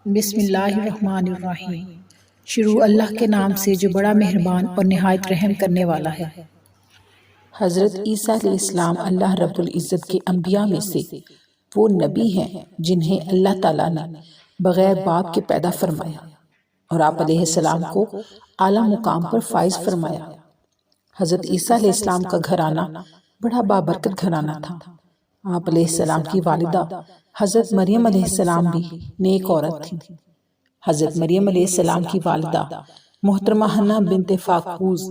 بسم اللہ الرحمن الرحیم۔ شروع اللہ کے نام سے جو بڑا مہربان اور نہایت رحم کرنے والا ہے۔ حضرت عیسیٰ علیہ السلام اللہ رب العزت کے انبیاء میں سے وہ نبی ہیں جنہیں اللہ تعالیٰ نے بغیر باپ کے پیدا فرمایا اور آپ علیہ السلام کو اعلیٰ مقام پر فائز فرمایا۔ حضرت عیسیٰ علیہ السلام کا گھرانہ بڑا بابرکت گھرانہ تھا۔ آپ علیہ السلام کی والدہ حضرت مریم علیہ السلام بھی نیک عورت تھیں۔ حضرت مریم علیہ السلام کی والدہ محترمہ حنا بنت فاقوز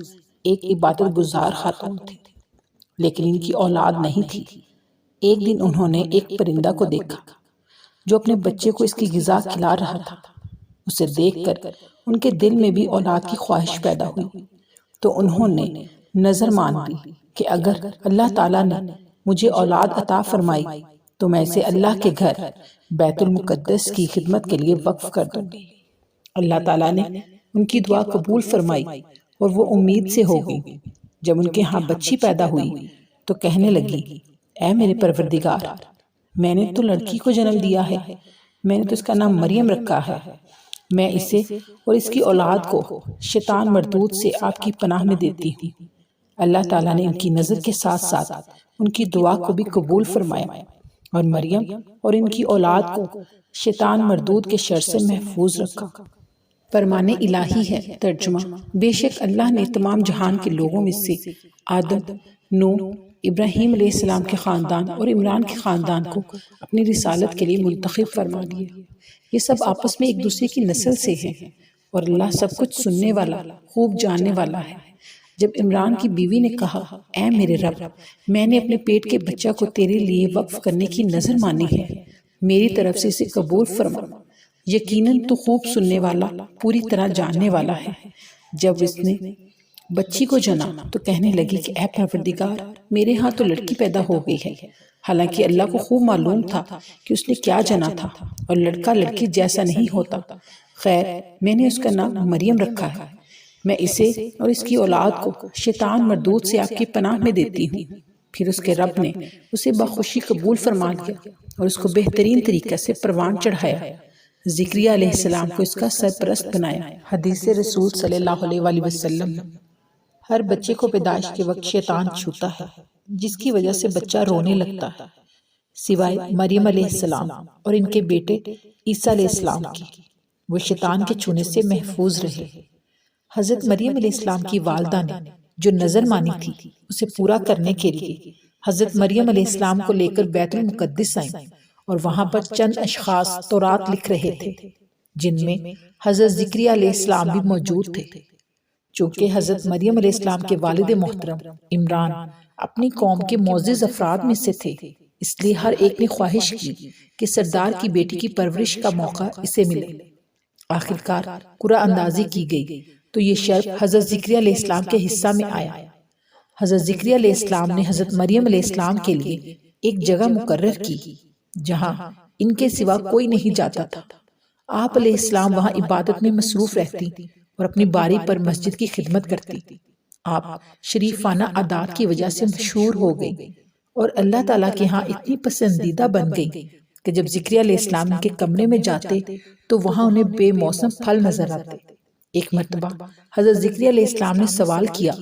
ایک عبادت گزار خاتون تھی، لیکن ان کی اولاد نہیں تھی۔ ایک دن انہوں نے ایک پرندہ کو دیکھا جو اپنے بچے کو اس کی غذا کھلا رہا تھا۔ اسے دیکھ کر ان کے دل میں بھی اولاد کی خواہش پیدا ہوئی، تو انہوں نے نظر مان لی کہ اگر اللہ تعالیٰ نے مجھے اولاد عطا فرمائی تو میں اسے اللہ کے گھر بیت المقدس کی خدمت کے لیے وقف کر دوں گی۔ اللہ تعالیٰ نے ان کی دعا قبول فرمائی اور وہ امید سے ہو گئی۔ جب ان کے ہاں بچی پیدا ہوئی تو کہنے لگی، اے میرے پروردگار، میں نے تو لڑکی کو جنم دیا ہے، میں نے تو اس کا نام مریم رکھا ہے۔ میں اسے اور اس کی اولاد کو شیطان مردود سے آپ کی پناہ میں دیتی ہوں۔ اللہ تعالیٰ نے ان کی نظر کے ساتھ ساتھ ان کی دعا کو بھی قبول فرمایا اور مریم اور ان کی اولاد کو شیطان مردود کے شر سے محفوظ رکھا۔ فرمان الہی ہے۔ ترجمہ: بے شک اللہ نے تمام جہان کے لوگوں میں سے آدم، نوح، ابراہیم علیہ السلام کے خاندان اور عمران کے خاندان کو اپنی رسالت کے لیے منتخب فرما دیا۔ یہ سب آپس میں ایک دوسرے کی نسل سے ہیں اور اللہ سب کچھ سننے والا، خوب جاننے والا ہے۔ جب عمران کی بیوی نے کہا، اے میرے رب، میں نے اپنے پیٹ کے بچہ کو تیرے لیے وقف کرنے کی نظر مانی ہے، میری طرف سے اسے قبول فرما، یقیناً تو خوب سننے والا، پوری طرح جاننے والا ہے۔ جب اس نے بچی کو جنا تو کہنے لگی کہ اے پروردگار، میرے ہاں تو لڑکی پیدا ہو گئی ہے، حالانکہ اللہ کو خوب معلوم تھا کہ اس نے کیا جنا تھا اور لڑکا لڑکی جیسا نہیں ہوتا۔ خیر، میں نے اس کا نام مریم رکھا ہے۔ میں اسے اور اس کی اولاد کو شیطان مردود سے آپ کی پناہ میں دیتی ہوں۔ پھر اس کے رب نے اسے بخوشی قبول فرما لیا اور اس کو بہترین طریقے سے پروان چڑھایا۔ زکریا علیہ السلام کو اس کا سرپرست بنایا۔ حدیث رسول صلی اللہ علیہ وآلہ وسلم: ہر بچے کو پیدائش کے وقت شیطان چھوتا ہے، جس کی وجہ سے بچہ رونے لگتا ہے، سوائے مریم علیہ السلام اور ان کے بیٹے عیسیٰ علیہ السلام کی، وہ شیطان کے چھونے سے محفوظ رہے۔ حضرت مریم علیہ السلام کی والدہ نے جو نظر مانی تھی اسے پورا کرنے کے لیے حضرت مریم علیہ السلام کو لے کر بیت المقدس آئیں، اور وہاں پر چند اشخاص تورات لکھ رہے تھے جن میں حضرت زکریا علیہ السلام بھی موجود تھے۔ چونکہ حضرت مریم علیہ السلام کے والد محترم عمران اپنی قوم کے معزز افراد میں سے تھے، اس لیے ہر ایک نے خواہش کی کہ سردار کی بیٹی کی پرورش کا موقع اسے ملے۔ آخرکار قرعہ اندازی کی گئی تو یہ شرف حضرت زکریا علیہ السلام کے حصہ میں آیا۔ حضرت زکریا علیہ السلام نے حضرت مریم علیہ السلام کے لیے ایک جگہ مقرر کی جہاں ان کے سوا کوئی نہیں جاتا تھا۔ آپ علیہ السلام وہاں عبادت میں مصروف رہتی اور اپنی باری پر مسجد کی خدمت کرتی۔ آپ شریفانہ عادات کی وجہ سے مشہور ہو گئی اور اللہ تعالیٰ کے ہاں اتنی پسندیدہ بن گئی کہ جب زکریا علیہ السلام ان کے کمرے میں جاتے تو وہاں انہیں بے موسم پھل نظر آتے۔ ایک مرتبہ حضرت زکریا علیہ السلام نے سوال کیا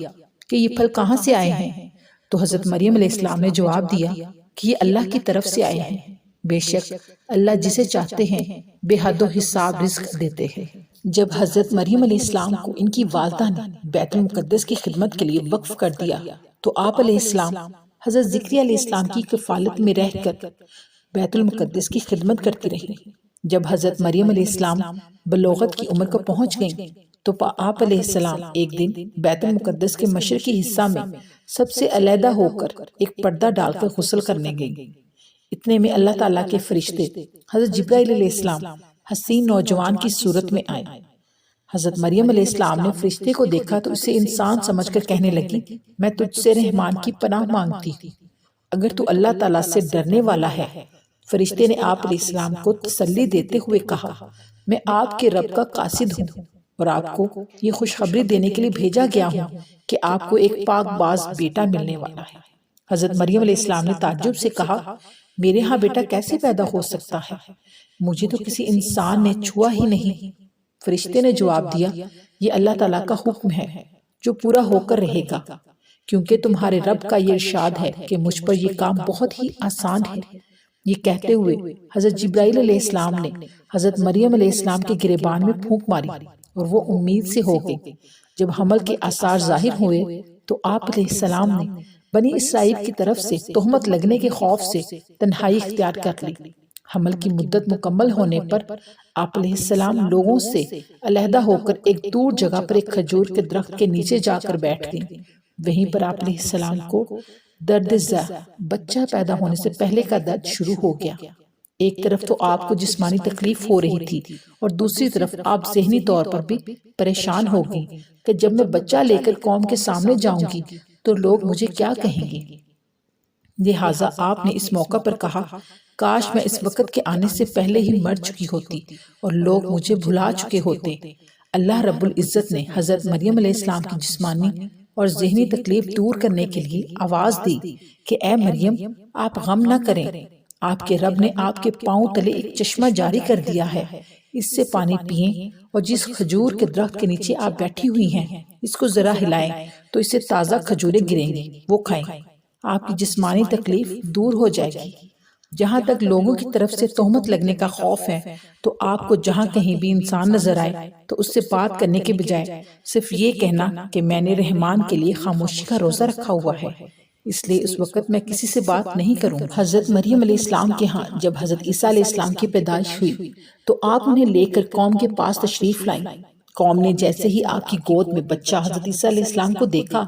کہ یہ پھل کہاں سے آئے ہیں؟ تو حضرت مریم علیہ السلام نے جواب دیا کہ یہ اللہ کی طرف سے آئے ہیں، بے شک اللہ جسے چاہتے ہیں بے حد و حساب رزق دیتے ہیں۔ جب حضرت مریم علیہ السلام کو ان کی والدہ نے بیت المقدس کی خدمت کے لیے وقف کر دیا تو آپ علیہ السلام حضرت زکریا علیہ السلام کی کفالت میں رہ کر بیت المقدس کی خدمت کرتی رہی۔ جب حضرت مریم علیہ السلام بلوغت کی عمر کو پہنچ گئیں تو آپ علیہ السلام ایک دن بیت المقدس کے مشرقی حصہ میں سب سے علیحدہ ہو کر ایک پردہ ڈال کر غسل کرنے گئیں۔ اتنے میں اللہ تعالیٰ کے فرشتے حضرت جبرائیل علیہ السلام حسین نوجوان کی صورت میں آئے۔ حضرت مریم علیہ السلام نے فرشتے کو دیکھا تو اسے انسان سمجھ کر کہنے لگی، میں تجھ سے رحمان کی پناہ مانگتی ہوں، اگر تو اللہ تعالیٰ سے ڈرنے والا ہے۔ فرشتے نے آپ علیہ السلام کو تسلی دیتے ہوئے کہا، میں آپ کے رب کا قاصد ہوں اور آپ کو یہ خوشخبری دینے کے لیے بھیجا گیا ہوں کہ آپ کو ایک پاک باز بیٹا ملنے والا ہے۔ حضرت مریم علیہ السلام نے تعجب سے کہا، میرے ہاں بیٹا کیسے پیدا ہو سکتا ہے؟ مجھے تو کسی انسان نے چھوا ہی نہیں۔ فرشتے نے جواب دیا، یہ اللہ تعالیٰ کا حکم ہے جو پورا ہو کر رہے گا، کیونکہ تمہارے رب کا یہ ارشاد ہے کہ مجھ پر یہ کام بہت ہی آسان ہے۔ یہ کہتے ہوئے حضرت جبرائیل علیہ السلام نے حضرت مریم علیہ السلام کے گریبان میں پھونک ماری اور وہ امید سے ہو گئی۔ جب حمل کے آثار ظاہر ہوئے تو آپ علیہ السلام نے بنی اسرائیل کی طرف سے تہمت لگنے کے خوف سے تنہائی اختیار کر لی۔ حمل کی مدت مکمل ہونے پر آپ علیہ السلام لوگوں سے علیحدہ ہو کر ایک دور جگہ پر ایک کھجور کے درخت کے نیچے جا کر بیٹھ گئیں۔ وہیں پر آپ علیہ السلام کو درد زا بچہ پیدا ہونے سے پہلے کا درد شروع ہو گیا۔ ایک طرف تو آپ کو جسمانی تکلیف ہو رہی تھی اور دوسری طرف آپ ذہنی طور پر بھی پریشان ہو گئی کہ جب میں بچہ لے کر قوم کے سامنے جاؤں گی تو لوگ مجھے کیا کہیں گے۔ لہٰذا آپ نے اس موقع پر کہا، کاش میں اس وقت کے آنے سے پہلے ہی مر چکی ہوتی اور لوگ مجھے بھلا چکے ہوتے۔ اللہ رب العزت نے حضرت مریم علیہ السلام کی جسمانی اور ذہنی تکلیف دور کرنے کے لیے آواز دی کہ اے مریم، آپ غم نہ کریں، آپ کے رب نے آپ کے پاؤں تلے ایک چشمہ جاری کر دیا ہے، اس سے پانی پئیں اور جس کھجور کے درخت کے نیچے آپ بیٹھی ہوئی ہیں اس کو ذرا ہلائیں تو اس سے تازہ کھجوریں گریں گی، وہ کھائیں، آپ کی جسمانی تکلیف دور ہو جائے گی۔ جہاں تک لوگوں کی طرف سے تہمت لگنے کا خوف ہے تو آپ کو جہاں کہیں بھی انسان نظر آئے تو اس سے بات کرنے کے بجائے صرف یہ کہنا کہ میں نے رحمان کے لیے خاموشی کا روزہ رکھا ہوا ہے، اس لیے اس وقت میں کسی سے بات نہیں کروں۔ حضرت مریم علیہ السلام کے ہاں جب حضرت عیسیٰ علیہ السلام کی پیدائش ہوئی تو آپ انہیں لے کر قوم کے پاس تشریف لائیں۔ قوم نے جیسے ہی آپ کی گود میں بچہ حضرت عیسیٰ علیہ السلام کو دیکھا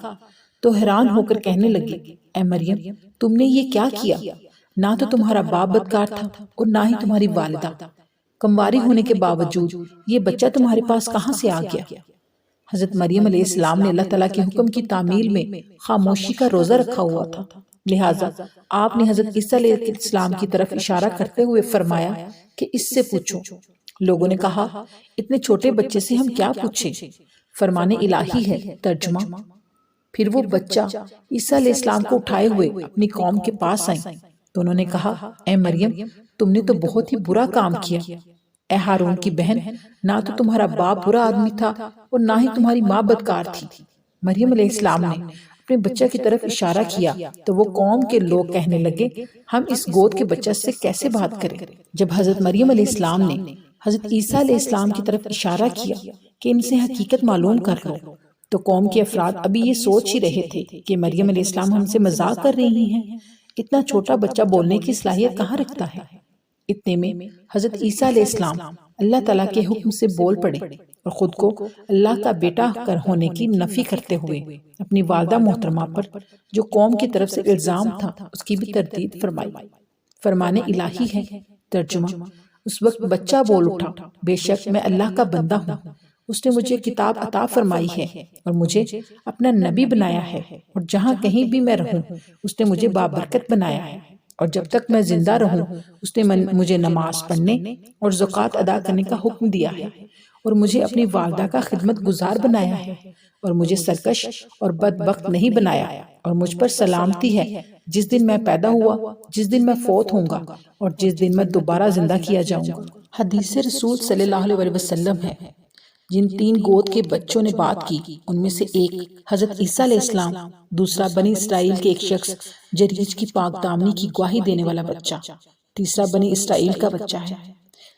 تو حیران ہو کر کہنے لگے، اے مریم، تم نے یہ کیا کیا؟ نہ تو تمہارا باپ بدکار تھا اور نہ ہی تمہاری والدہ، کمواری ہونے کے باوجود یہ بچہ تمہارے پاس کہاں سے آ گیا؟ حضرت مریم علیہ السلام نے اللہ تعالیٰ کے حکم کی تعمیل میں خاموشی کا روزہ رکھا ہوا تھا، لہٰذا آپ نے حضرت عیسیٰ علیہ السلام کی طرف اشارہ کرتے ہوئے فرمایا کہ اس سے پوچھو۔ لوگوں نے کہا، اتنے چھوٹے بچے سے ہم کیا پوچھیں؟ فرمان الہی ہے۔ ترجمہ، پھر وہ بچہ عیسیٰ علیہ السلام کو اٹھائے ہوئے اپنی قوم کے پاس آئیں تو انہوں نے کہا، اے مریم، تم نے تو بہت ہی برا کام کیا۔ اے ہارون کی بہن، نہ تو تمہارا باپ برا آدمی تھا اور نہ ہی تمہاری ماں بدکار تھی۔ مریم علیہ السلام نے اپنے بچہ کی طرف اشارہ کیا تو وہ قوم کے لوگ کہنے لگے، ہم اس گود کے بچہ سے کیسے بات کریں؟ جب حضرت مریم علیہ السلام نے حضرت عیسیٰ علیہ السلام کی طرف اشارہ کیا کہ ان سے حقیقت معلوم کر لو تو قوم کے افراد ابھی یہ سوچ ہی رہے تھے کہ مریم علیہ السلام ہم سے مذاق کر رہی ہیں، اتنا چھوٹا بچہ بولنے کی صلاحیت کہاں رکھتا ہے؟ اتنے میں حضرت عیسیٰ علیہ السلام اللہ تعالیٰ کے حکم سے بول پڑے اور خود کو اللہ کا بیٹا ہونے کی نفی کرتے ہوئے اپنی والدہ محترمہ پر جو قوم کی طرف سے الزام تھا اس کی بھی تردید فرمائی۔ فرمان الہی ہے۔ ترجمہ، اس وقت بچہ بول اٹھا، بے شک میں اللہ کا بندہ ہوں، اس نے مجھے کتاب عطا فرمائی ہے اور مجھے اپنا نبی بنایا ہے، اور جہاں کہیں بھی میں رہوں اس نے مجھے بابرکت بنایا ہے، اور جب تک میں زندہ رہوں اس نے مجھے نماز پڑھنے اور زکوٰۃ ادا کرنے کا حکم دیا ہے، اور مجھے اپنی والدہ کا خدمت گزار بنایا ہے، اور مجھے سرکش اور بدبخت نہیں بنایا، اور مجھ پر سلامتی ہے جس دن میں پیدا ہوا، جس دن میں فوت ہوں گا، اور جس دن میں دوبارہ زندہ کیا جاؤں گا۔ حدیث رسول صلی اللہ علیہ وسلم ہے، جن 3 گود کے بچوں نے بات کی ان میں سے ایک حضرت عیسیٰ علیہ السلام، دوسرا بنی اسرائیل کے ایک شخص جریج کی پاک دامنی کی گواہی دینے والا بچہ، تیسرا بنی اسرائیل کا بچہ ہے۔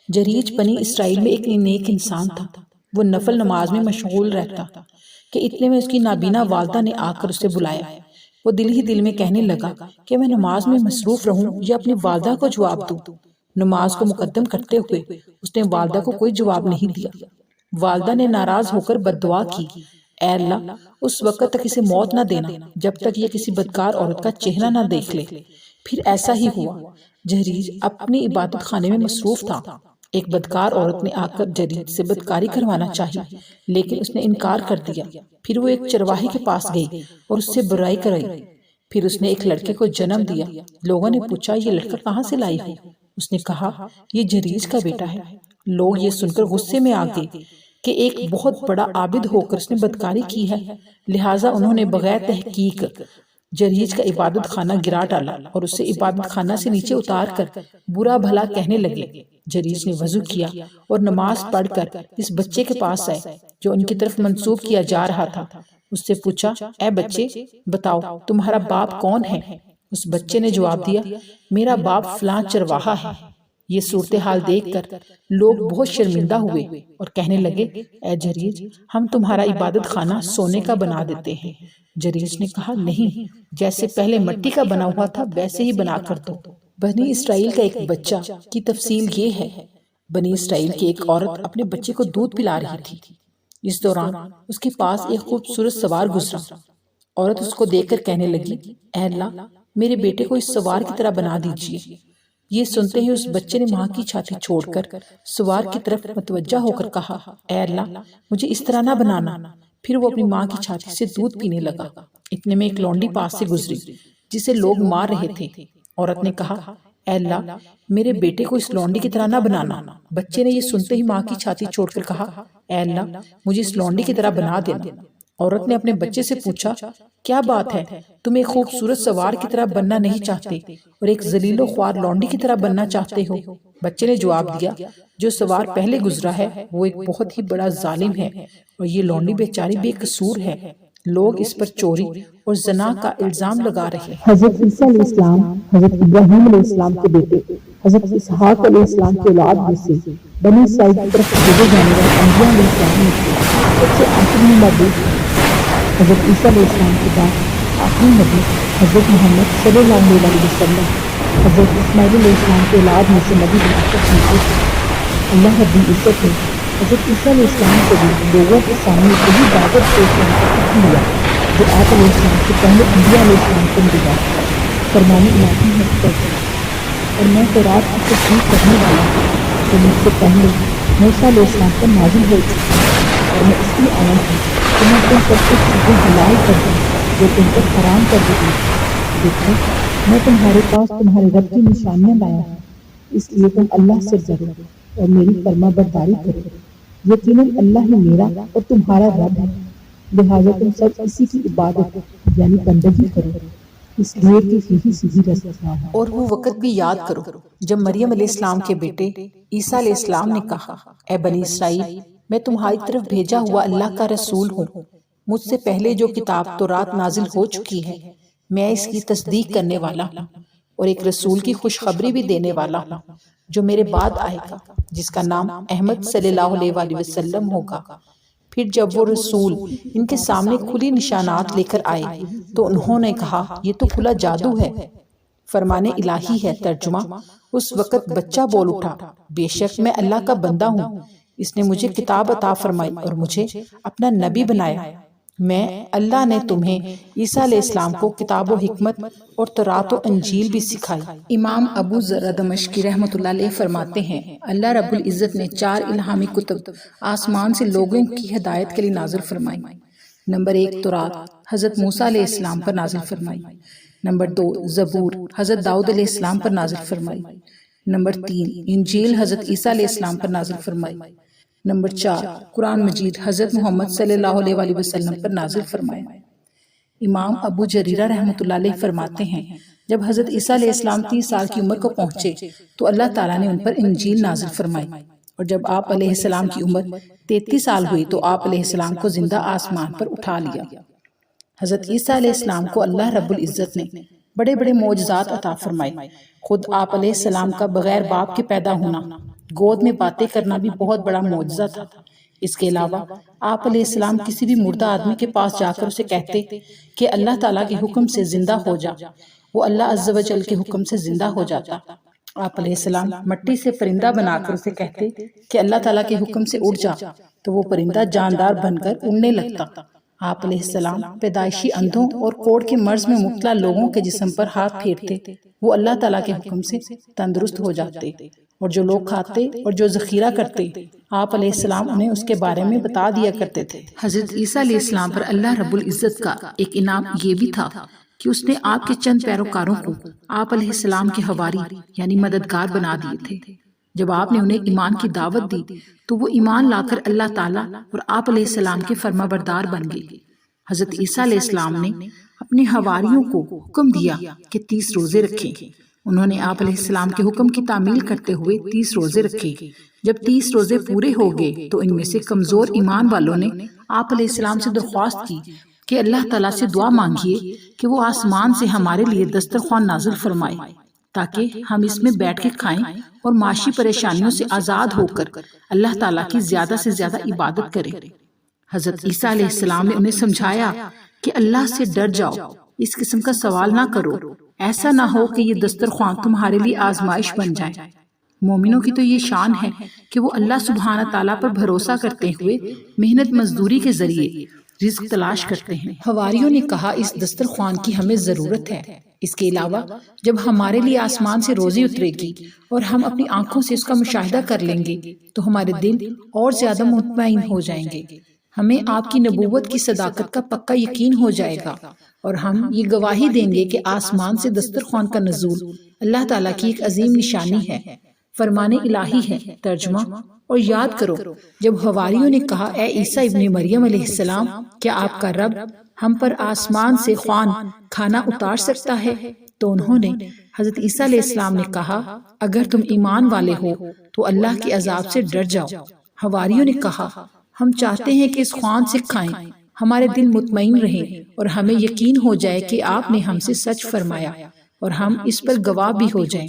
جریج بنی اسرائیل میں ایک نیک انسان تھا، وہ نفل نماز میں مشغول رہتا کہ اتنے میں اس کی نابینا والدہ نے آ کر اسے بلایا۔ وہ دل ہی دل میں کہنے لگا کہ میں نماز میں مصروف رہوں یا اپنی والدہ کو جواب دوں۔ نماز کو مقدم کرتے ہوئے اس نے والدہ کو کوئی جواب نہیں دیا۔ والدہ نے ناراض ہو کر بد دعا کی، اے اللہ، اس وقت تک اسے موت نہ دینا جب تک یہ کسی بدکار عورت کا چہرہ نہ دیکھ لے۔ پھر ایسا ہی ہوا۔ جریج اپنی عبادت خانے میں مصروف تھا۔ ایک بدکار عورت نے آ کر جریج سے بدکاری کروانا چاہی لیکن اس نے انکار کر دیا۔ پھر وہ ایک چرواہے کے پاس گئی اور اس سے برائی کرائی۔ پھر اس نے ایک لڑکے کو جنم دیا۔ لوگوں نے پوچھا، یہ لڑکا کہاں سے لائی ہو؟ اس نے کہا، یہ جریج کا بیٹا ہے۔ لوگ یہ سن کر غصے میں آ گئے کہ ایک بہت بڑا عابد ہو کر اس نے بدکاری کی ہے، لہٰذا انہوں نے بغیر تحقیق جریج کا عبادت خانہ گرا ڈالا اور اسے عبادت خانہ سے نیچے اتار کر برا بھلا کہنے لگے۔ جریج نے وضو کیا اور نماز پڑھ کر اس بچے کے پاس آئے جو ان کی طرف منسوب کیا جا رہا تھا۔ اس سے پوچھا، اے بچے بتاؤ تمہارا باپ کون ہے؟ اس بچے نے جواب دیا، میرا باپ فلاں چرواہا ہے۔ یہ صورتحال دیکھ کر لوگ بہت شرمندہ ہوئے اور کہنے لگے، اے جریج ہم تمہارا عبادت خانہ سونے کا بنا دیتے ہیں۔ جریج نے کہا، نہیں، جیسے پہلے مٹی کا بنا ہوا تھا ویسے ہی بنا کر دو۔ بنی اسرائیل کا ایک بچہ کی تفصیل یہ ہے۔ بنی اسرائیل کی ایک عورت اپنے بچے کو دودھ پلا رہی تھی۔ اس دوران اس کے پاس ایک خوبصورت سوار گزرا۔ عورت اس کو دیکھ کر کہنے لگی، اے اللہ میرے بیٹے کو اس سوار کی طرح بنا دیجئے۔ یہ سنتے ہی اس بچے نے ماں کی چھاتی چھوڑ کر سوار کی طرف متوجہ ہو کر کہا، اے اللہ مجھے اس طرح نہ بنانا۔ پھر وہ اپنی ماں کی چھاتی سے دودھ پینے لگا۔ اتنے میں ایک لونڈی پاس سے گزری جسے لوگ مار رہے تھے۔ عورت نے کہا، اے اللہ میرے بیٹے کو اس لونڈی کی طرح نہ بنانا۔ بچے نے یہ سنتے ہی ماں کی چھاتی چھوڑ کر کہا، اے اللہ مجھے اس لونڈی کی طرح بنا دینا۔ عورت نے اپنے بچے سے پوچھا، کیا بات ہے، تم ایک خوبصورت سوار کی طرح بننا نہیں چاہتے اور ایک ذلیل و خوار لونڈی کی طرح بننا چاہتے ہو؟ بچے نے جواب دیا، جو سوار پہلے گزرا ہے وہ ایک بہت ہی بڑا ظالم ہے اور یہ لونڈی بیچاری بے قصور ہے۔ لوگ اس پر چوری اور زنا کا الزام لگا رہے۔ حضرت عیسیٰ علیہ السلام حضرت ابراہیم علیہ السلام کے بیٹے حضرت اسحاق علیہ السلام کے اولاد میں سے بنی اسرائیل کی طرف بھیجے جانے والے انبیاء علیہ السلام میں سے سب سے آخری نبی حضرت عیسیٰ علیہ السلام کے بعد آخری نبی حضرت محمد صلی اللہ علیہ وسلم حضرت اسماعیل علیہ السلام کے اولاد میں سے نبی بنا کر بھیجے تھے۔ اللہ رب العزت نے حضرت عیسیٰ علیہ السلام کو بھی لوگوں کے سامنے وہی دعوت پیش کرنے کا حکم دیا جو آپ علیہ السلام سے پہلے انبیاء علیہ السلام کو ملا۔ فرمان الہی ہے اور میں تورات کی تصدیق کرنے والا ہوں جو مجھ سے پہلے موسیٰ علیہ السلام پر نازل ہو چکی ہے، اور میں اس لیے آیا ہوں کہ میں تم پر کچھ چیزیں حلال کر دوں جو تم پر حرام کر دی گئی۔ دیکھو میں تمہارے پاس تمہارے رب کی نشانیاں لایا ہوں، اس لیے تم اللہ سے ڈرو اور میری فرما برداری کرو۔ یقیناً اللہ ہی میرا اور تمہارا رب ہے، لہٰذا تم سب اسی کی عبادت یعنی بندگی کرو، اس لیے کہ یہی سیدھی رستہ ہے۔ اور وہ وقت بھی یاد کرو جب مریم علیہ السلام کے بیٹے عیسیٰ علیہ السلام نے کہا، اے بنی اسرائیل میں تمہاری طرف بھیجا ہوا اللہ کا رسول ہوں۔ مجھ سے پہلے جو کتاب تورات نازل ہو چکی ہے میں اس کی تصدیق کرنے والا ہوں اور ایک رسول کی خوشخبری بھی دینے والا ہوں جو میرے بعد آئے گا، جس کا نام احمد صلی اللہ علیہ وآلہ وسلم ہوگا۔ پھر جب وہ رسول ان کے سامنے کھلی نشانات لے کر آئے تو انہوں نے کہا، یہ تو کھلا جادو ہے۔ فرمان الہی ہے، ترجمہ اس وقت بچہ بول اٹھا، بے شک میں اللہ کا بندہ ہوں، اس نے مجھے کتاب عطا فرمائی اور مجھے اپنا نبی بنایا۔ میں اللہ نے تمہیں عیسیٰ علیہ السلام کو کتاب و حکمت اور تورات و انجیل بھی سکھائی۔ امام ابو ذر دمشقی رحمۃ اللہ علیہ فرماتے ہیں، اللہ رب العزت نے 4 الہامی کتب آسمان سے لوگوں کی ہدایت کے لیے نازل فرمائی۔ نمبر 1 تورات حضرت موسیٰ علیہ السلام پر نازل فرمائی۔ نمبر 2 زبور حضرت داؤد علیہ السلام پر نازل فرمائی۔ نمبر 3 انجیل حضرت عیسیٰ علیہ السلام پر نازل فرمائی۔ نمبر 4 قرآن مجید حضرت محمد صلی اللہ علیہ وآلہ وسلم پر نازل فرمایا۔ امام ابو جریرہ رحمۃ اللہ علیہ فرماتے ہیں، جب حضرت عیسیٰ علیہ السلام 30 سال کی عمر کو پہنچے تو اللہ تعالیٰ نے ان پر انجیل نازل فرمائی، اور جب آپ علیہ السلام کی عمر 33 سال ہوئی تو آپ علیہ السلام کو زندہ آسمان پر اٹھا لیا۔ حضرت عیسیٰ علیہ السلام کو اللہ رب العزت نے بڑے بڑے معجزات عطا فرمائے۔ خود آپ علیہ السلام کا بغیر باپ کے پیدا ہونا، گود میں باتیں کرنا بھی بہت بڑا معجزہ تھا۔ اس کے علاوہ آپ علیہ السلام کسی بھی مردہ آدمی کے پاس جا کر اسے کہتے کہ اللہ تعالیٰ کے حکم سے زندہ ہو جا، وہ اللہ عز و جل کے حکم سے زندہ ہو جاتا۔ آپ علیہ السلام مٹی سے پرندہ بنا کر اسے کہتے کہ اللہ تعالیٰ کے حکم سے اڑ جا، تو وہ پرندہ جاندار بن کر اڑنے لگتا۔ آپ علیہ السلام پیدائشی اندھوں اور کوڑ کے مرض میں مبتلا لوگوں کے جسم پر ہاتھ پھیرتے، وہ اللہ تعالیٰ کے حکم سے تندرست ہو جاتے، اور جو لوگ کھاتے اور جو ذخیرہ کرتے آپ علیہ السلام انہیں اس کے بارے میں بتا دیا کرتے تھے۔ حضرت عیسیٰ علیہ السلام پر اللہ رب العزت کا ایک انعام یہ بھی تھا کہ اس نے آپ کے چند پیروکاروں کو آپ علیہ السلام کے حواری یعنی مددگار بنا دیے تھے۔ جب آپ نے انہیں ایمان کی دعوت دی تو وہ ایمان لا کر اللہ تعالیٰ اور آپ علیہ السلام کے فرما بردار بن گئے۔ حضرت عیسیٰ علیہ السلام نے اپنے حواریوں کو حکم دیا کہ 30 روزے رکھیں۔ انہوں نے آپ علیہ السلام کے حکم کی تعمیل کرتے ہوئے 30 روزے رکھے۔ جب 30 روزے پورے ہو گئے تو ان میں سے کمزور ایمان والوں نے آپ علیہ السلام سے درخواست کی کہ اللہ تعالیٰ سے دعا مانگیے کہ وہ آسمان سے ہمارے لیے دسترخوان نازل فرمائے تاکہ ہم اس میں بیٹھ کے کھائیں اور معاشی پریشانیوں سے آزاد ہو کر اللہ تعالیٰ کی زیادہ سے زیادہ عبادت کریں۔ حضرت عیسیٰ علیہ السلام نے انہیں سمجھایا کہ اللہ سے ڈر جاؤ، اس قسم کا سوال نہ کرو، ایسا نہ ہو کہ یہ دسترخوان تمہارے لیے آزمائش بن جائے۔ مومنوں کی تو یہ شان ہے کہ وہ اللہ سبحانہ تعالیٰ پر بھروسہ کرتے ہوئے محنت مزدوری کے ذریعے رزق تلاش کرتے ہیں۔ حواریوں نے کہا اس دسترخوان کی ہمیں ضرورت ہے، اس کے علاوہ جب ہمارے لیے آسمان سے روزی اترے گی اور ہم اپنی آنکھوں سے اس کا مشاہدہ کر لیں گے تو ہمارے دل اور زیادہ مطمئن ہو جائیں گے، ہمیں آپ کی نبوت کی صداقت کا پکا یقین ہو جائے گا اور ہم یہ گواہی دیں گے کہ آسمان سے دسترخوان کا نزول اللہ تعالیٰ کی ایک عظیم نشانی ہے، فرمان الہی ہے۔ ترجمہ: اور یاد کرو جب حواریوں نے کہا اے عیسیٰ ابن مریم علیہ السلام، کیا آپ کا رب ہم پر آسمان سے خوان کھانا اتار سکتا ہے؟ تو انہوں نے حضرت عیسیٰ علیہ السلام نے کہا اگر تم ایمان والے ہو تو اللہ کے عذاب سے ڈر جاؤ۔ حواریوں نے کہا ہم چاہتے ہیں کہ اس خوان سے کھائیں، ہمارے دل مطمئن رہیں اور ہمیں یقین ہو جائے کہ آپ نے ہم سے سچ فرمایا اور ہم اس پر گواہ بھی ہو جائیں۔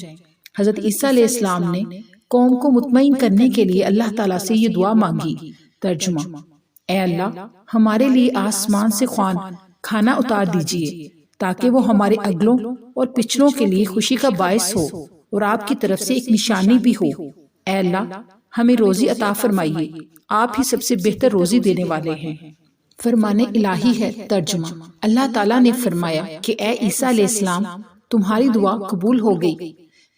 حضرت عیسیٰ علیہ السلام نے قوم کو مطمئن کرنے کے لیے اللہ تعالیٰ سے یہ دعا مانگی۔ ترجمہ: اے اللہ ہمارے لیے آسمان سے خوان کھانا اتار دیجئے تاکہ وہ ہمارے اگلوں اور پچھلوں کے لیے خوشی کا باعث ہو اور آپ کی طرف سے ایک نشانی بھی ہو۔ اے اللہ ہمیں روزی عطا فرمائیے، آپ ہی سب سے بہتر روزی دینے والے ہیں۔ فرمان الہی ہے۔ ترجمہ: اللہ تعالیٰ نے فرمایا کہ اے عیسیٰ علیہ السلام تمہاری دعا قبول ہو گئی،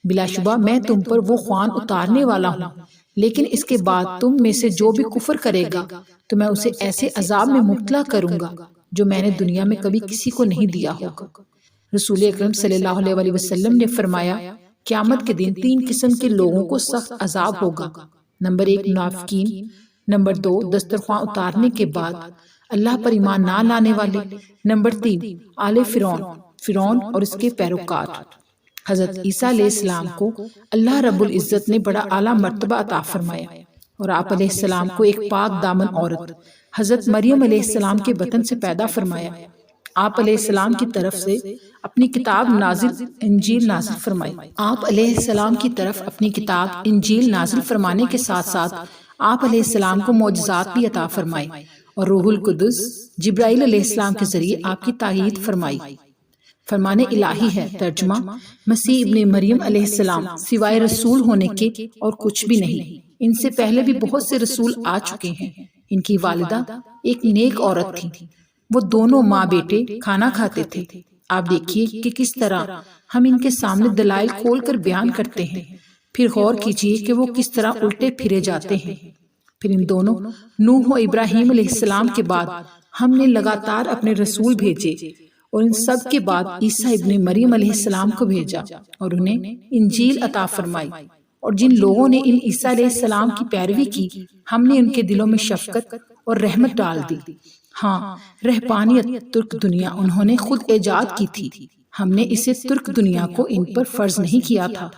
بلا شبہ میں تم پر وہ خوان اتارنے والا ہوں، لیکن اس کے بعد تم میں سے جو بھی کفر کرے گا تو میں اسے ایسے عذاب میں مبتلا کروں گا جو میں نے دنیا میں کبھی کسی کو نہیں دیا ہوگا۔ رسول اکرم صلی اللہ علیہ وسلم نے فرمایا قیامت کے دن 3 قسم کے لوگوں کو سخت عذاب ہوگا۔ نمبر 1 منافقین، نمبر 2 دسترخوان اتارنے کے بعد اللہ پر ایمان نہ لانے والے، نمبر 3 آل فرعون اور اس کے پیروکار۔ حضرت عیسیٰ علیہ السلام کو اللہ رب العزت نے بڑا اعلیٰ مرتبہ عطا فرمایا اور آپ علیہ السلام کو ایک پاک دامن عورت حضرت مریم علیہ السلام کے بطن سے پیدا فرمایا۔ آپ علیہ السلام کی طرف سے اپنی کتاب انجیل نازل فرمائی۔ آپ علیہ السلام کی طرف اپنی کتاب انجیل نازل فرمانے کے ساتھ ساتھ آپ علیہ السلام کو معجزات بھی عطا فرمائے اور روح القدس جبرائیل علیہ السلام کے ذریعے آپ کی تائید فرمائی۔ فرمان الہی ہے۔ ترجمہ: مسیح ابن مریم علیہ السلام سوائے رسول ہونے کے اور کچھ بھی نہیں، ان سے پہلے بھی بہت سے رسول آ چکے ہیں۔ ان کی والدہ ایک نیک عورت تھی، وہ دونوں ماں بیٹے کھانا کھاتے تھے۔ آپ دیکھیے کہ کس طرح ہم ان کے سامنے دلائل کھول کر بیان کرتے ہیں، پھر غور کیجیے کہ وہ کس طرح الٹے پھرے جاتے ہیں۔ پھر ان دونوں نوح و ابراہیم علیہ السلام کے بعد ہم نے لگاتار اپنے رسول بھیجے اور ان سب کے بعد عیسیٰ ابن مریم علیہ السلام کو بھیجا اور انہیں انجیل عطا فرمائی، اور جن لوگوں نے ان عیسیٰ علیہ السلام کی پیروی کی ہم نے ان کے دلوں میں شفقت اور رحمت ڈال دی۔ ہاں، رہبانیت ترک دنیا انہوں نے خود ایجاد کی تھی، ہم نے اسے ترک دنیا کو ان پر فرض نہیں کیا تھا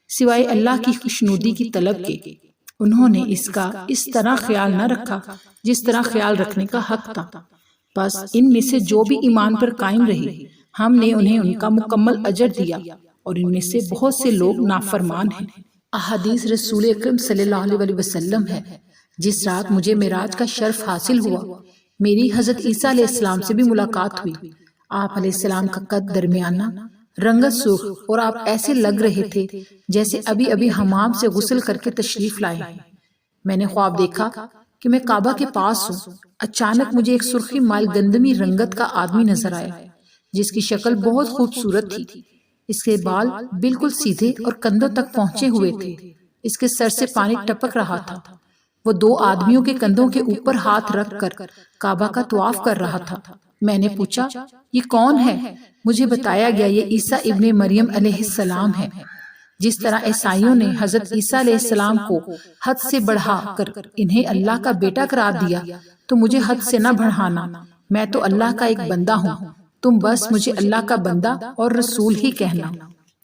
سوائے اللہ کی خوشنودی کی طلب کے۔ انہوں نے اس کا اس طرح خیال نہ رکھا جس طرح خیال رکھنے کا حق تھا، بس ان میں سے جو بھی ایمان پر قائم رہے ہم نے انہیں ان کا مکمل اجر دیا، اور ان میں سے بہت سے لوگ نافرمان ہیں۔ احادیث رسول اکرم صلی اللہ علیہ وسلم ہے، جس رات مجھے معراج کا شرف حاصل ہوا میری حضرت عیسیٰ علیہ السلام سے بھی ملاقات ہوئی۔ آپ علیہ السلام کا قد درمیانہ، رنگت سرخ، اور آپ ایسے لگ رہے تھے جیسے ابھی ابھی حمام سے غسل کر کے تشریف لائے ہیں۔ میں نے خواب دیکھا کہ میں کعبہ کے پاس ہوں، اچانک مجھے ایک سرخی مائل گندمی رنگت کا آدمی نظر آیا جس کی شکل بہت خوبصورت تھی۔ اس کے بال بالکل سیدھے اور کندھوں تک پہنچے ہوئے تھے، اس کے سر سے پانی ٹپک رہا تھا۔ وہ 2 آدمیوں کے کندھوں کے اوپر ہاتھ رکھ کر کعبہ کا طواف کر رہا تھا۔ میں نے پوچھا یہ کون ہے؟ مجھے بتایا گیا یہ عیسیٰ ابن مریم علیہ السلام ہے۔ جس طرح عیسائیوں نے حضرت عیسیٰ علیہ السلام کو حد سے بڑھا کر انہیں اللہ کا بیٹا قرار دیا، تو مجھے حد سے نہ بڑھانا میں تو اللہ کا ایک بندہ ہوں، تم بس مجھے اللہ کا بندہ اور رسول ہی کہنا۔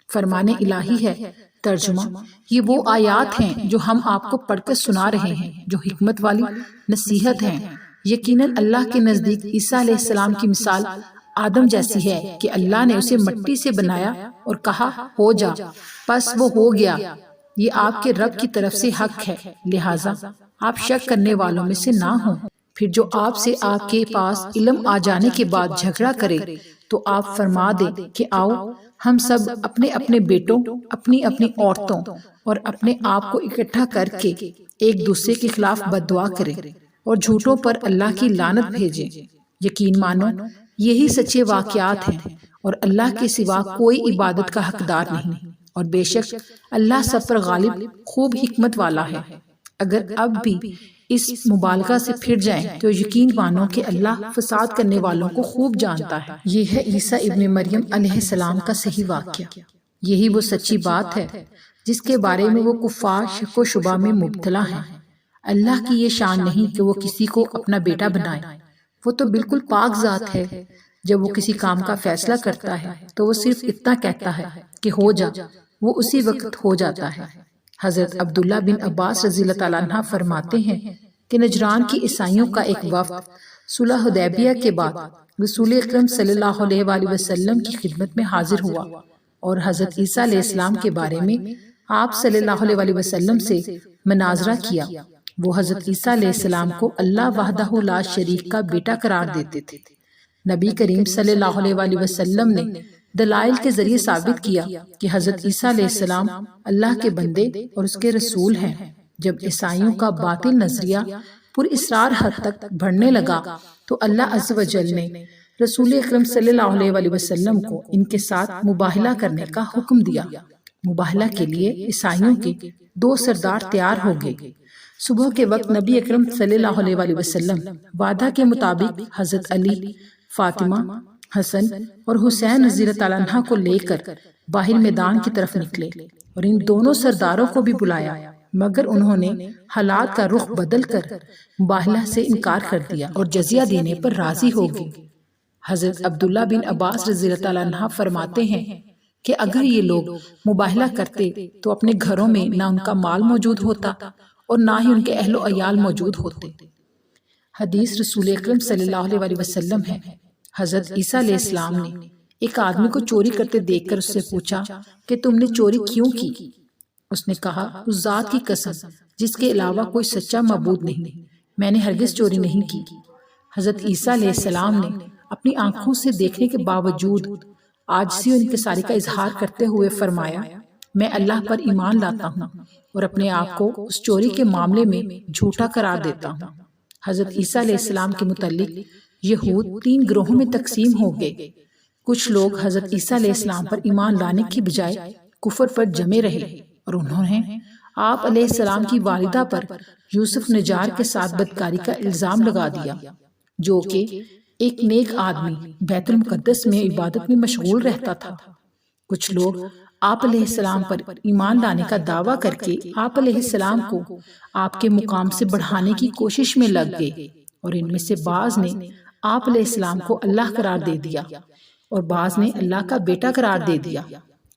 فرمان الہی ہے۔ ترجمہ: یہ وہ آیات ہیں جو ہم آپ کو پڑھ کر سنا رہے ہیں، جو حکمت والی نصیحت ہیں۔ یقیناً اللہ کے نزدیک عیسیٰ علیہ السلام کی مثال آدم جیسی ہے کہ اللہ نے اسے مٹی سے بنایا اور کہا ہو جا، پس وہ ہو گیا۔ یہ آپ کے رب کی طرف سے حق ہے، لہٰذا آپ شک کرنے والوں میں سے نہ ہوں۔ پھر جو آپ سے آپ کے پاس علم آ جانے کے بعد جھگڑا کرے تو آپ فرما دیں کہ آؤ ہم سب اپنے اپنے بیٹوں، اپنی اپنی عورتوں اور اپنے آپ کو اکٹھا کر کے ایک دوسرے کے خلاف بد دعا کریں اور جھوٹوں پر اللہ کی لعنت بھیجیں۔ یقین مانو یہی سچے واقعات ہیں اور اللہ کے سوا کوئی عبادت کا حقدار نہیں، اور بے شک اللہ سب پر غالب خوب حکمت والا ہے۔ اگر اب بھی اس مبالغہ سے پھر جائیں تو یقین مانو کہ اللہ فساد کرنے والوں کو خوب جانتا ہے۔ یہ ہے عیسیٰ ابن مریم علیہ السلام کا صحیح واقعہ۔ یہی وہ سچی بات ہے جس کے بارے میں وہ کفار شک و شبہ میں مبتلا ہیں۔ اللہ کی یہ شان نہیں کہ وہ کسی کو اپنا بیٹا بنائے، وہ تو بالکل پاک ذات ہے۔ جب وہ کسی کام کا فیصلہ کرتا ہے تو وہ صرف اتنا کہتا ہے کہ ہو جا، وہ اسی وقت ہو جاتا ہے۔ حضرت عبداللہ بن عباس رضی اللہ تعالیٰ عنہ فرماتے ہیں کہ نجران کی عیسائیوں کا ایک وفد صلح حدیبیہ کے بعد رسول اکرم صلی اللہ علیہ وآلہ وسلم کی خدمت میں حاضر ہوا اور حضرت عیسیٰ علیہ السلام کے بارے میں آپ صلی اللہ علیہ وآلہ وسلم سے مناظرہ کیا۔ وہ حضرت عیسیٰ علیہ السلام کو اللہ وحدہ لا شریک کا بیٹا قرار دیتے تھے۔ نبی کریم صلی اللہ علیہ وآلہ وسلم نے دلائل کے ذریعے ثابت کیا کہ حضرت عیسیٰ علیہ السلام اللہ کے بندے اور اس کے رسول ہیں۔ جب عیسائیوں کا باطل نظریہ پر اسرار حد تک بڑھنے لگا تو اللہ عز و جل نے رسول اکرم صلی اللہ علیہ وآلہ وسلم کو ان کے ساتھ مباہلہ کرنے کا حکم دیا۔ مباہلہ کے لیے عیسائیوں کے 2 سردار تیار ہو گئے۔ صبح کے وقت نبی اکرم صلی اللہ علیہ وآلہ وسلم وعدہ کے مطابق حضرت علی، فاطمہ، حسن اور حسین رضی اللہ تعالیٰ عنہ کو لے کر باہر میدان کی طرف نکلے اور ان دونوں سرداروں کو بھی بلایا، مگر انہوں نے حالات کا رخ بدل کر مباہلہ سے انکار کر دیا اور جزیہ دینے پر راضی ہو گئے۔ حضرت عبداللہ بن عباس رضی اللہ تعالیٰ عنہ فرماتے ہیں کہ اگر یہ لوگ مباہلہ کرتے تو اپنے گھروں میں نہ ان کا مال موجود ہوتا اور نہ ہی ان کے اہل و عیال موجود ہوتے۔ حدیث رسول اکرم صلی اللہ علیہ وآلہ وسلم ہے۔ حضرت عیسیٰ علیہ السلام نے ایک آدمی کو چوری کرتے دیکھ کر اس سے پوچھا کہ تم نے چوری کیوں کی؟ اس نے کہا اس ذات کی قسم جس کے علاوہ کوئی سچا معبود نہیں، میں نے ہرگز چوری نہیں کی۔ حضرت عیسیٰ علیہ السلام نے اپنی آنکھوں سے دیکھنے کے باوجود عاجزی اور انکساری کا اظہار کرتے ہوئے فرمایا میں اللہ پر ایمان لاتا ہوں اور اپنے آپ کو اس چوری کے معاملے میں جھوٹا قرار دیتا ہوں۔ حضرت عیسیٰ علیہ السلام کے متعلق یہود 3 گروہوں میں تقسیم ہو گئے۔ کچھ لوگ حضرت عیسیٰ علیہ السلام پر ایمان لانے کی بجائے کفر پر جمے رہے اور انہوں نے آپ علیہ السلام کی والدہ پر یوسف نجار کے ساتھ بدکاری کا الزام لگا دیا، جو کہ ایک نیک آدمی بیت المقدس میں عبادت میں مشغول رہتا تھا۔ کچھ لوگ آپ علیہ السلام پر ایمان لانے کا دعویٰ کر کے آپ علیہ السلام کو آپ کے مقام سے بڑھانے کی کوشش میں لگ گئے، اور ان میں سے بعض نے آپ علیہ السلام کو اللہ قرار دے دیا اور بعض نے اللہ کا بیٹا قرار دے دیا۔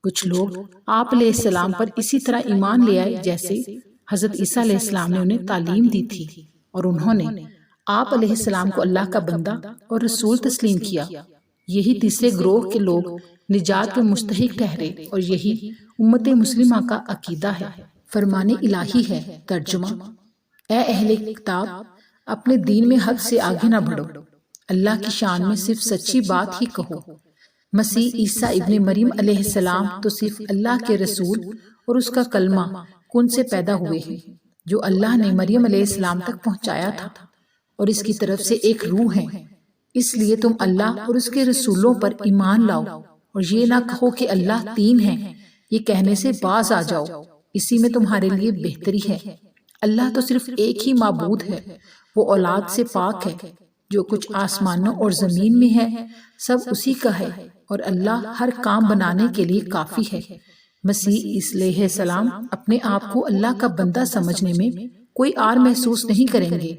کچھ لوگ آپ علیہ السلام پر اسی طرح ایمان لے آئے جیسے حضرت عیسیٰ علیہ السلام نے انہیں تعلیم دی تھی، اور انہوں نے آپ علیہ السلام کو اللہ کا بندہ اور رسول تسلیم کیا۔ یہی تیسرے گروہ کے لوگ نجات کے مستحق ٹھہرے اور یہی امت مسلمہ کا عقیدہ ہے۔ فرمان الہی ہے۔ ترجمہ: اے اہل کتاب، اپنے دین میں حد سے آگے نہ بڑھو، اللہ کی شان میں صرف سچی بات ہی کہو۔ مسیح عیسیٰ ابن مریم علیہ السلام تو صرف اللہ کے رسول اور اس کا کلمہ کن سے پیدا ہوئے ہیں جو اللہ نے مریم علیہ السلام تک پہنچایا تھا، اور اس کی طرف سے ایک روح ہے۔ اس لیے تم اللہ اور اس کے رسولوں پر ایمان لاؤ اور یہ نہ کہو کہ اللہ 3 ہیں، یہ کہنے سے باز آ جاؤ، اسی میں تمہارے لیے بہتری ہے۔ اللہ تو صرف ایک ہی معبود ہے، وہ اولاد سے پاک ہے، جو کچھ آسمانوں اور زمین میں ہے سب اسی کا ہے، اور اللہ ہر کام بنانے کے لیے کافی ہے۔ مسیح علیہ السلام اپنے آپ کو اللہ کا بندہ سمجھنے میں کوئی عار محسوس نہیں کریں گے،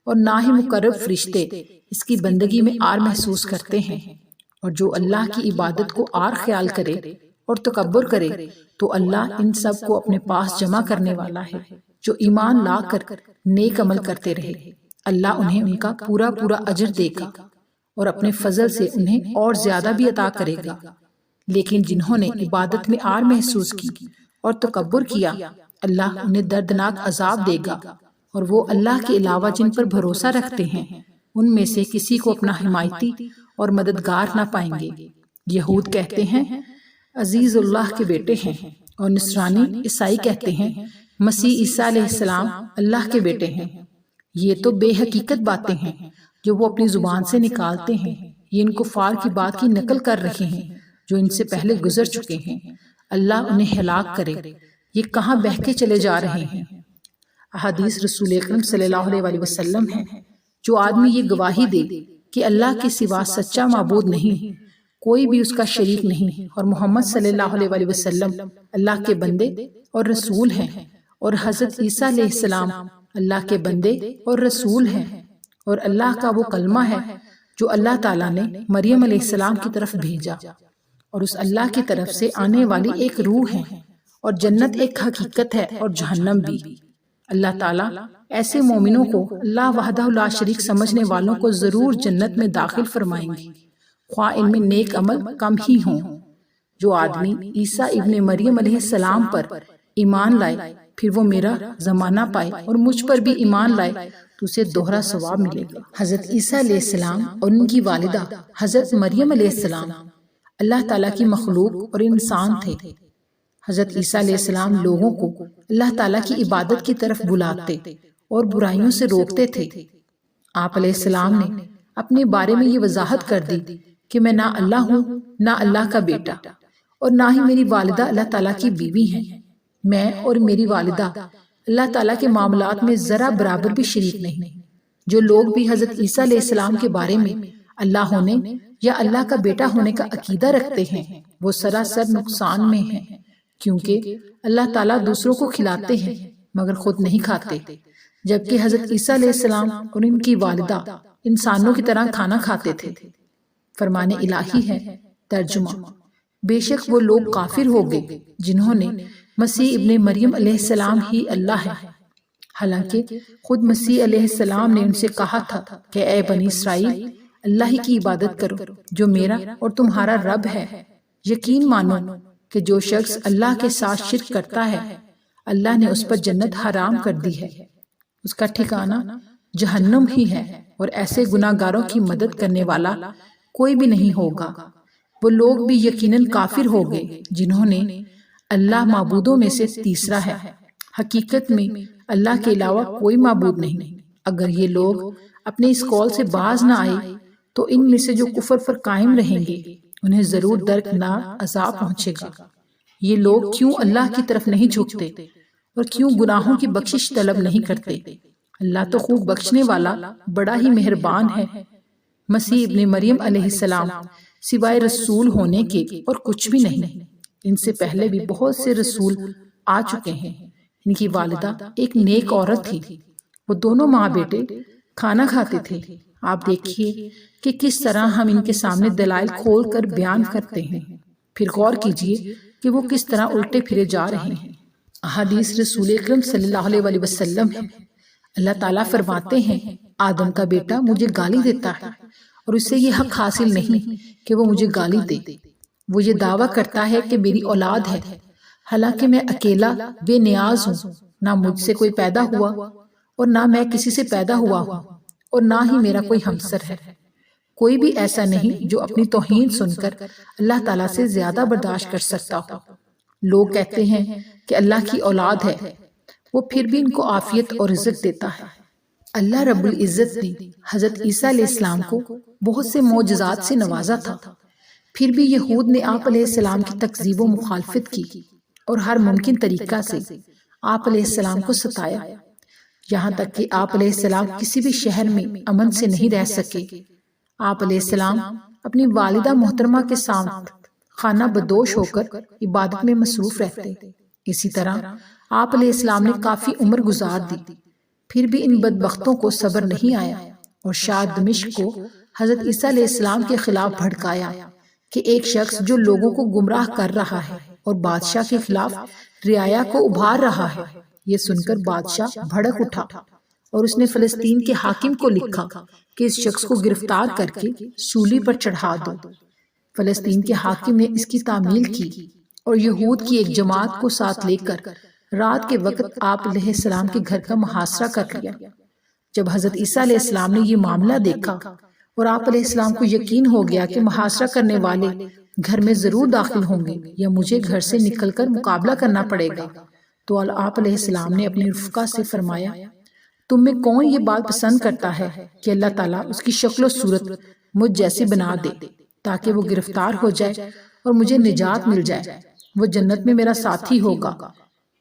اور نہ ہی مقرب فرشتے اس کی بندگی میں آر محسوس کرتے ہیں، اور جو اللہ کی عبادت کو آر خیال کرے اور تکبر کرے تو اللہ ان سب کو اپنے پاس جمع کرنے والا ہے۔ جو ایمان لا کر نیک عمل کرتے رہے، اللہ انہیں ان کا پورا پورا اجر دے گا اور اپنے فضل سے انہیں اور زیادہ بھی عطا کرے گا۔ لیکن جنہوں نے عبادت میں آر محسوس کی اور تکبر کیا، اللہ انہیں دردناک عذاب دے گا، اور وہ اللہ کے علاوہ جن پر بھروسہ رکھتے ہیں ان میں سے کسی کو اپنا حمایتی اور مددگار نہ پائیں گے۔ یہود کہتے ہیں عزیز اللہ کے بیٹے ہیں، اور نصرانی عیسائی کہتے ہیں مسیح عیسیٰ علیہ السلام اللہ کے بیٹے ہیں۔ یہ تو بے حقیقت باتیں ہیں جو وہ اپنی زبان سے نکالتے ہیں، یہ ان کفار کی بات کی نقل کر رہے ہیں جو ان سے پہلے گزر چکے ہیں۔ اللہ انہیں ہلاک کرے، یہ کہاں بہہ کے چلے جا رہے ہیں۔ احادیث رسول اکرم صلی اللہ علیہ وسلم ہے، جو آدمی یہ گواہی دے کہ اللہ کے سوا سچا معبود نہیں، کوئی بھی اس کا شریک نہیں، اور محمد صلی اللہ علیہ وسلم اللہ کے بندے اور رسول ہیں، اور حضرت عیسیٰ علیہ السلام اللہ کے بندے اور رسول ہیں، اور اللہ کا وہ کلمہ ہے جو اللہ تعالیٰ نے مریم علیہ السلام کی طرف بھیجا، اور اس اللہ کی طرف سے آنے والی ایک روح ہے، اور جنت ایک حقیقت ہے اور جہنم بھی۔ اللہ تعالیٰ ایسے مومنوں کو اللہ وحدہ لا شریک سمجھنے والوں کو ضرور جنت میں داخل فرمائیں گے، خواہ ان میں نیک عمل کم ہی ہوں۔ جو آدمی عیسیٰ ابن مریم علیہ السلام پر ایمان لائے پھر وہ میرا زمانہ پائے اور مجھ پر بھی ایمان لائے تو اسے دوہرا ثواب ملے گا۔ حضرت عیسیٰ علیہ السلام اور ان کی والدہ حضرت مریم علیہ السلام اللہ تعالیٰ کی مخلوق اور انسان تھے۔ حضرت عیسیٰ علیہ السلام لوگوں کو اللہ تعالیٰ کی عبادت کی طرف بلاتے اور برائیوں سے روکتے تھے۔ آپ علیہ السلام نے اپنے بارے میں یہ وضاحت کر دی کہ میں نہ اللہ ہوں نہ اللہ کا بیٹا، اور نہ ہی میری والدہ اللہ تعالیٰ کی بیوی ہیں۔ میں اور میری والدہ اللہ تعالیٰ کے معاملات میں ذرا برابر بھی شریک نہیں۔ جو لوگ بھی حضرت عیسیٰ علیہ السلام کے بارے میں اللہ ہونے یا اللہ کا بیٹا ہونے کا عقیدہ رکھتے ہیں وہ سراسر نقصان میں ہیں، کیونکہ اللہ تعالیٰ دوسروں کو کھلاتے ہیں مگر خود نہیں کھاتے، جبکہ حضرت عیسیٰ علیہ السلام اور ان کی والدہ انسانوں کی طرح کھانا کھاتے تھے۔ فرمان الہی ہے، ترجمہ: بے شک وہ لوگ کافر ہو گئے جنہوں نے مسیح ابن مریم علیہ السلام ہی اللہ ہے، حالانکہ خود مسیح علیہ السلام نے ان سے کہا تھا کہ اے بنی اسرائیل، اللہ ہی کی عبادت کرو جو میرا اور تمہارا رب ہے۔ یقین مانو کہ جو شخص اللہ کے ساتھ شرک کرتا ہے اللہ نے اس پر جنت حرام کر دی ہے، اس کا ٹھکانہ جہنم ہی ہے، اور ایسے گناہ گاروں کی مدد کرنے والا کوئی بھی نہیں ہوگا۔ وہ لوگ بھی یقیناً کافر ہو گئے جنہوں نے اللہ معبودوں میں سے تیسرا ہے، حقیقت میں اللہ کے علاوہ کوئی معبود نہیں۔ اگر یہ لوگ اپنے اس قول سے باز نہ آئے تو ان میں سے جو کفر پر قائم رہیں گے انہیں ضرور دردناک عذاب پہنچے گا۔ یہ لوگ کیوں اللہ کی طرف نہیں جھکتے اور کیوں گناہوں کی بخشش طلب نہیں کرتے؟ اللہ تو خوب بخشنے والا بڑا ہی مہربان ہے۔ مسیح ابن مریم علیہ السلام سوائے رسول ہونے کے اور کچھ بھی نہیں۔ ان سے پہلے بھی بہت سے رسول آ چکے ہیں۔ ان کی والدہ ایک نیک عورت تھی، وہ دونوں ماں بیٹے کھانا کھاتے تھے۔ آپ دیکھیے کہ کس طرح ہم ان کے سامنے دلائل کھول کر بیان کرتے ہیں، پھر غور کیجئے کہ وہ کس طرح الٹے پھرے جا رہے ہیں۔ احادیث رسول اکرم صلی اللہ علیہ وسلم ہے، اللہ تعالیٰ فرماتے ہیں آدم کا بیٹا مجھے گالی دیتا ہے اور اسے یہ حق حاصل نہیں کہ وہ مجھے گالی دے۔ وہ یہ دعویٰ کرتا ہے کہ میری اولاد ہے، حالانکہ میں اکیلا بے نیاز ہوں، نہ مجھ سے کوئی پیدا ہوا اور نہ میں کسی سے پیدا ہوا ہوں، اور نہ ہی میرا کوئی ہمسر ہے۔ کوئی بھی ایسا نہیں جو اپنی توہین سن کر اللہ تعالیٰ سے زیادہ برداشت کر سکتا ہو۔ لوگ کہتے ہیں کہ اللہ کی اولاد ہے، وہ پھر بھی ان کو عافیت اور رزق دیتا ہے۔ اللہ رب العزت نے حضرت عیسیٰ علیہ السلام کو بہت سے معجزات سے نوازا تھا، پھر بھی یہود نے آپ علیہ السلام کی تکذیب و مخالفت کی اور ہر ممکن طریقہ سے آپ علیہ السلام کو ستایا، یہاں تک کہ آپ علیہ السلام کسی بھی شہر میں امن سے نہیں رہ سکے۔ آپ علیہ السلام اپنی والدہ محترمہ کے ساتھ خانہ بدوش ہو کر عبادت میں مصروف رہتے۔ اسی طرح آپ علیہ السلام نے کافی عمر گزار دی، پھر بھی ان بدبختوں کو صبر نہیں آیا اور شاہ دمشق کو حضرت عیسیٰ علیہ السلام کے خلاف بھڑکایا کہ ایک شخص جو لوگوں کو گمراہ کر رہا ہے اور بادشاہ کے خلاف رعایا کو ابھار رہا ہے۔ یہ سن کر بادشاہ بھڑک اٹھا اور اس نے فلسطین کے حاکم کو لکھا کہ اس شخص کو گرفتار کر کے سولی پر چڑھا دو۔ فلسطین کے حاکم نے اس کی تعمیل کی اور یہود کی ایک جماعت کو ساتھ لے کر رات کے وقت آپ علیہ السلام کے گھر کا محاصرہ کر لیا۔ جب حضرت عیسیٰ علیہ السلام نے یہ معاملہ دیکھا اور آپ علیہ السلام کو یقین ہو گیا کہ محاصرہ کرنے والے گھر میں ضرور داخل ہوں گے یا مجھے گھر سے نکل کر مقابلہ کرنا پڑے گا، تو آپ علیہ السلام نے اپنے رفقا سے فرمایا، تم میں کون یہ بات پسند کرتا ہے کہ اللہ تعالیٰ اس کی شکل و صورت مجھ جیسی بنا دے تاکہ وہ گرفتار ہو جائے اور مجھے نجات مل جائے، وہ جنت میں میرا ساتھی ہوگا۔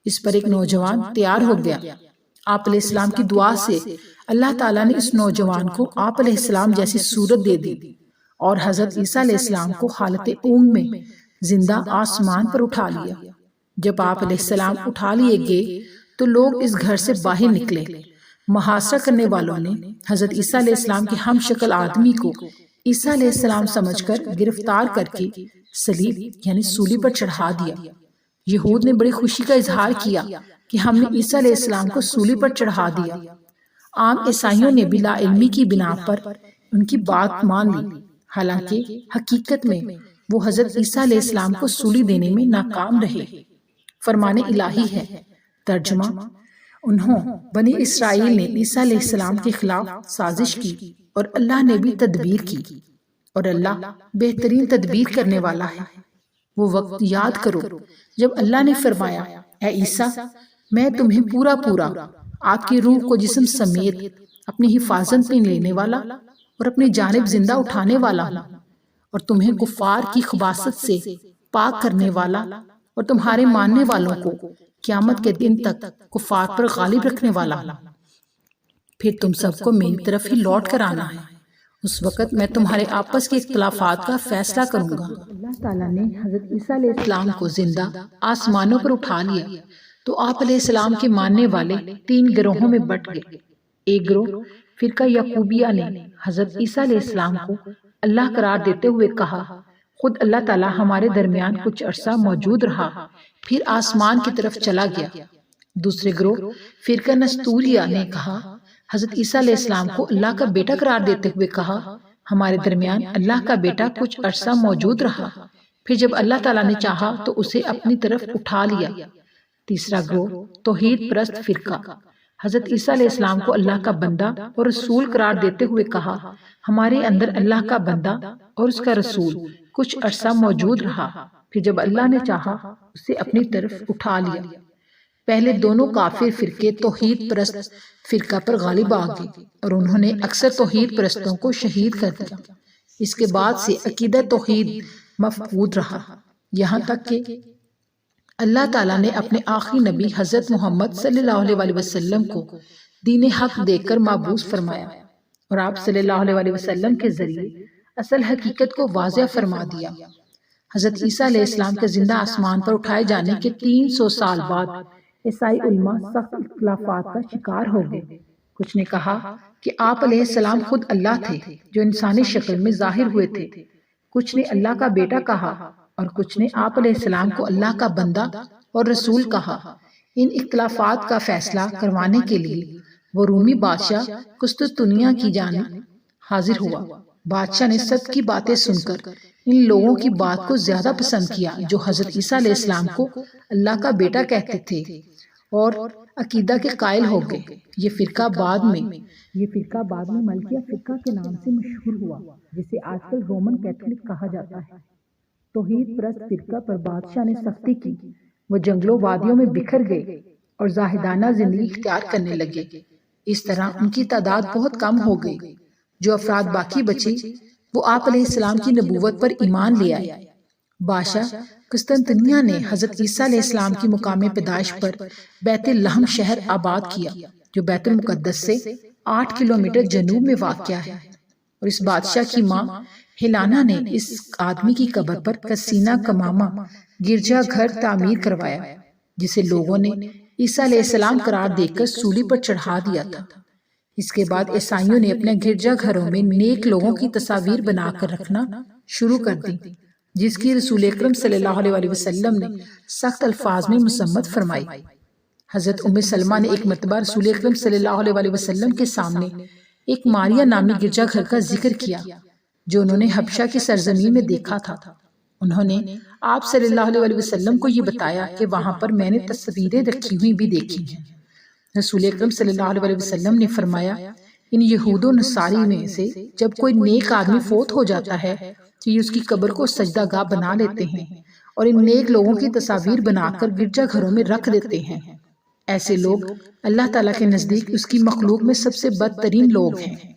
اس پر ایک نوجوان تیار ہو گیا۔ آپ علیہ السلام کی دعا سے اللہ تعالیٰ نے اس نوجوان کو آپ علیہ السلام جیسی صورت دے دی اور حضرت عیسیٰ علیہ السلام کو حالت اونگ میں زندہ آسمان پر اٹھا لیا۔ جب آپ علیہ السلام اٹھا لیے گئے تو لوگ اس گھر سے باہر نکلے۔ محاصرہ کرنے والوں نے حضرت عیسیٰ علیہ السلام کے ہم شکل آدمی کو عیسیٰ علیہ السلام سمجھ کر گرفتار کر کے صلیب یعنی سولی پر چڑھا دیا۔ یہود نے بڑی خوشی کا اظہار کیا کہ ہم نے عیسیٰ علیہ السلام کو سولی پر چڑھا دیا۔ عام عیسائیوں نے بلا علمی کی بنا پر ان کی بات مان لی، حالانکہ حقیقت میں وہ حضرت عیسیٰ علیہ السلام کو سولی دینے میں ناکام رہے۔ فرمان الہی ہے۔ ترجمہ: بنی اسرائیل نے عیسیٰ علیہ السلام کے خلاف سازش کی اور اللہ نے بھی تدبیر کی، اور اللہ بہترین تدبیر کرنے والا ہے۔ وہ وقت یاد کرو جب اللہ نے فرمایا، اے عیسیٰ، میں تمہیں پورا آپ کی روح کو جسم سمیت اپنی حفاظت میں لینے والا اور اپنی جانب زندہ اٹھانے والا ہوں، اور تمہیں کفار کی خباثت سے پاک کرنے والا اور تمہارے ماننے والوں کو قیامت کے دن تک کفار پر غالب رکھنے والا ہوں۔ پھر تم سب کو میری طرف ہی لوٹ کر آنا ہے، اس وقت میں تمہارے آپس کے اختلافات کا فیصلہ کروں گا۔ اللہ تعالیٰ نے حضرت عیسیٰ علیہ السلام کو زندہ آسمانوں پر اٹھا لیا تو آپ علیہ السلام کے ماننے والے 3 گروہوں میں بٹ گئے۔ ایک گروہ فرقہ یعقوبیہ نے حضرت عیسیٰ علیہ السلام کو اللہ قرار دیتے ہوئے کہا، خود اللہ تعالیٰ ہمارے درمیان کچھ عرصہ موجود رہا پھر آسمان کی طرف چلا گیا۔ دوسرے گروہ فرقہ نستوریہ نے کہا، حضرت عیسیٰ علیہ السلام کو اللہ کا بیٹا قرار دیتے ہوئے کہا، ہمارے درمیان اللہ کا بیٹا کچھ عرصہ موجود رہا پھر جب اللہ تعالیٰ نے چاہا تو اسے اپنی طرف اٹھا لیا۔ تیسرا گروہ توحید پرست فرقہ حضرت عیسیٰ علیہ السلام کو اللہ کا بندہ اور رسول قرار دیتے ہوئے کہا، ہمارے اندر اللہ کا بندہ اور اس کا رسول کچھ عرصہ موجود رہا پھر جب اللہ نے چاہا اسے اپنی طرف اٹھا لیا۔ پہلے دونوں کافر فرقے توحید پرست فرقہ پر غالب آ گئے اور انہوں نے اکثر توحید پرستوں کو شہید کر دیا۔ اس کے بعد سے عقیدہ توحید مفقود رہا، یہاں تک کہ اللہ تعالیٰ نے اپنے آخری نبی حضرت محمد صلی اللہ علیہ وسلم کو دین حق دے کر مبعوث فرمایا اور آپ صلی اللہ علیہ وسلم کے ذریعے اصل حقیقت کو واضح فرما دیا۔ حضرت عیسیٰ علیہ السلام کے زندہ آسمان پر اٹھائے جانے کے 300 سال بعد عیسائی علماء سخت اختلافات کا شکار ہو گئے۔ کچھ نے کہا کہ آپ علیہ السلام خود اللہ تھے جو انسانی شکل میں ظاہر ہوئے تھے، کچھ نے اللہ کا بیٹا کہا اور کچھ نے آپ علیہ السلام کو اللہ کا بندہ اور رسول کہا۔ ان اختلافات کا فیصلہ کروانے کے لیے وہ رومی بادشاہ قسطنطنیہ کی جانب حاضر ہوا۔ بادشاہ نے سب کی باتیں سن کر ان لوگوں کی بات کو زیادہ پسند کیا جو حضرت عیسیٰ علیہ السلام کو اللہ کا بیٹا کہتے تھے اور عقیدہ کے قائل ہو گئے۔ یہ فرقہ بعد میں ملکیہ فرقہ کے نام سے مشہور ہوا، جسے آج کل رومن کیتھولک کہا جاتا ہے۔ توحید پرست فرقہ پر بادشاہ نے سختی کی، وہ جنگلوں وادیوں میں بکھر گئے اور زاہدانہ زندگی اختیار کرنے لگے۔ اس طرح ان کی تعداد بہت کم ہو گئی۔ جو افراد باقی بچے وہ آپ علیہ السلام کی نبوت پر ایمان لے آئے۔ بادشاہ قسطنطنیہ نے حضرت عیسیٰ علیہ السلام کی مقام پیدائش پر بیت لحم شہر آباد کیا جو بیت المقدس سے 8 کلومیٹر جنوب میں واقع ہے، اور اس بادشاہ کی ماں ہیلانا نے اس آدمی کی قبر پر کسینہ کمامہ گرجا گھر تعمیر کروایا جسے لوگوں نے عیسیٰ علیہ السلام قرار دے کر سولی پر چڑھا دیا تھا۔ اس کے بعد عیسائیوں نے اپنے گرجا گھروں میں نیک لوگوں کی تصاویر بنا کر رکھنا شروع کر دی، جس کی رسول اکرم صلی اللہ علیہ وسلم نے سخت الفاظ میں مذمت فرمائی۔ حضرت ام سلمہ نے ایک مرتبہ رسول اکرم صلی اللہ علیہ وسلم کے سامنے ایک ماریا نامی گرجا گھر کا ذکر کیا جو انہوں نے حبشہ کی سرزمین میں دیکھا تھا۔ انہوں نے آپ صلی اللہ علیہ وسلم کو یہ بتایا کہ وہاں پر میں نے تصویریں رکھی ہوئی بھی دیکھی ہیں۔ رسول اکرم صلی اللہ علیہ وسلم نے فرمایا، ان یہود و نصاری میں سے جب کوئی نیک آدمی فوت ہو جاتا ہے تو یہ اس کی قبر کو سجدہ گاہ بنا لیتے ہیں اور ان نیک لوگوں کی تصاویر بنا کر گرجا گھروں میں رکھ دیتے ہیں۔ ایسے لوگ اللہ تعالیٰ کے نزدیک اس کی مخلوق میں سب سے بدترین لوگ ہیں۔